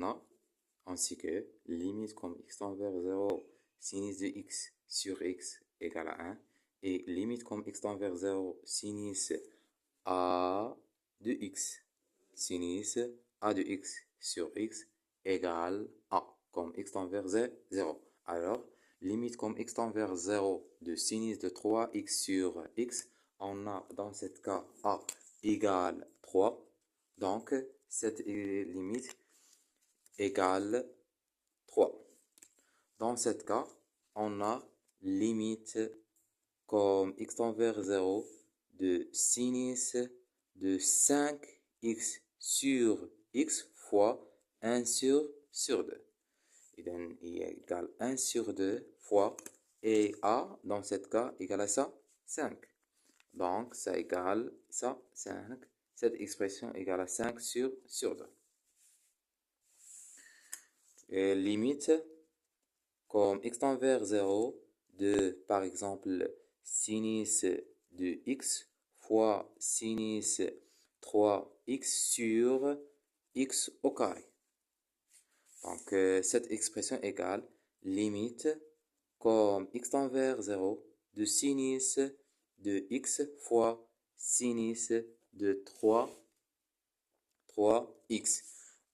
on a, ainsi que limite comme x tend vers 0, sinus de x sur x égale à 1, et limite comme x tend vers 0, sinus a de x, sinus a de x sur x égale a, comme x tend vers 0. Alors, limite comme x tend vers 0 de sinus de 3x sur x, on a dans ce cas a égale 3. Donc, cette limite égale 3. Dans ce cas, on a limite comme x tend vers 0 de sinus de 5x sur x fois 1 sur 2. Et donc, il égale 1 sur 2 fois, et a, dans ce cas, égale à ça, 5. Donc, ça égale ça, 5. Cette expression égale à 5 sur 2. Et limite, comme x tend vers 0, de, par exemple, sinus de x fois sinus 3x sur x au carré. Donc, cette expression égale limite comme x tend vers 0 de sinus de x fois sinus de 3x.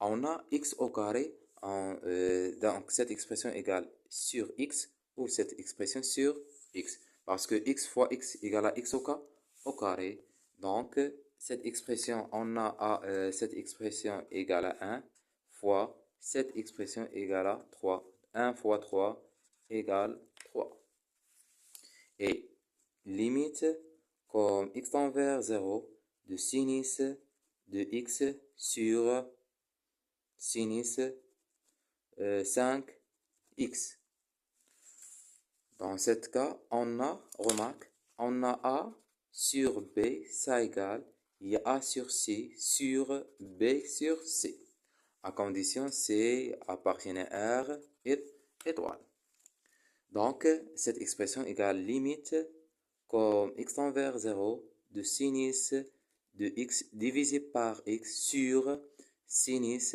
On a x au carré, donc cette expression égale sur x, ou cette expression sur x. Parce que x fois x égale à x au carré. Donc, cette expression, on a cette expression égale à 1 fois cette expression égale à 3. 1 fois 3 égale 3. Et limite comme x tend vers 0 de sinus de x sur sinus 5x. Dans ce cas, on a, remarque, on a a sur b, ça égale, il y a a sur c sur b sur c, à condition c appartient à R étoile. Donc, cette expression égale limite comme x tend vers 0 de sinus de x divisé par x sur sinus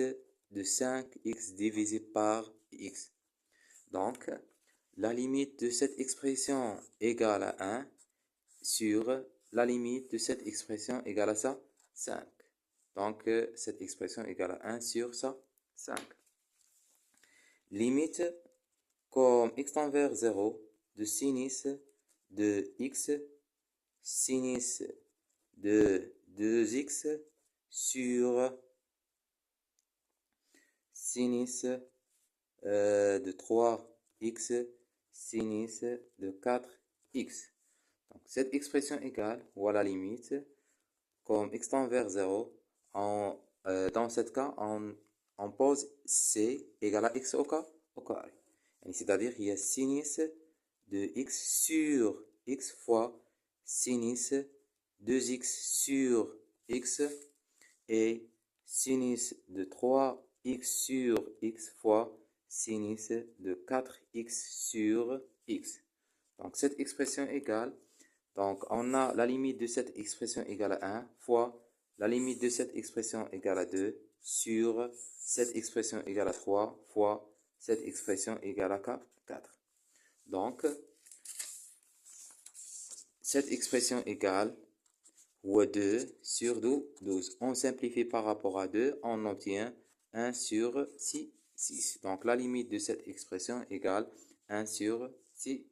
de 5x divisé par x. Donc, la limite de cette expression égale à 1 sur la limite de cette expression égale à ça, 5. Donc, cette expression égale à 1 sur ça, 5. Limite comme x tend vers 0 de sinus de x sinus de 2x sur sinus de 3x sinus de 4x. Donc, cette expression égale, ou à la limite, comme x tend vers 0, dans ce cas, on pose c égale à x au carré. C'est-à-dire qu'il y a sinus de x sur x fois sinus 2x sur x et sinus de 3x sur x fois sinus de 4x sur x. Donc, cette expression égale, donc on a la limite de cette expression égale à 1 fois la limite de cette expression égale à 2 sur cette expression égale à 3 fois cette expression égale à 4. Donc, cette expression égale ou 2 sur 12. On simplifie par rapport à 2, on obtient 1 sur 6. Donc, la limite de cette expression égale 1 sur 6.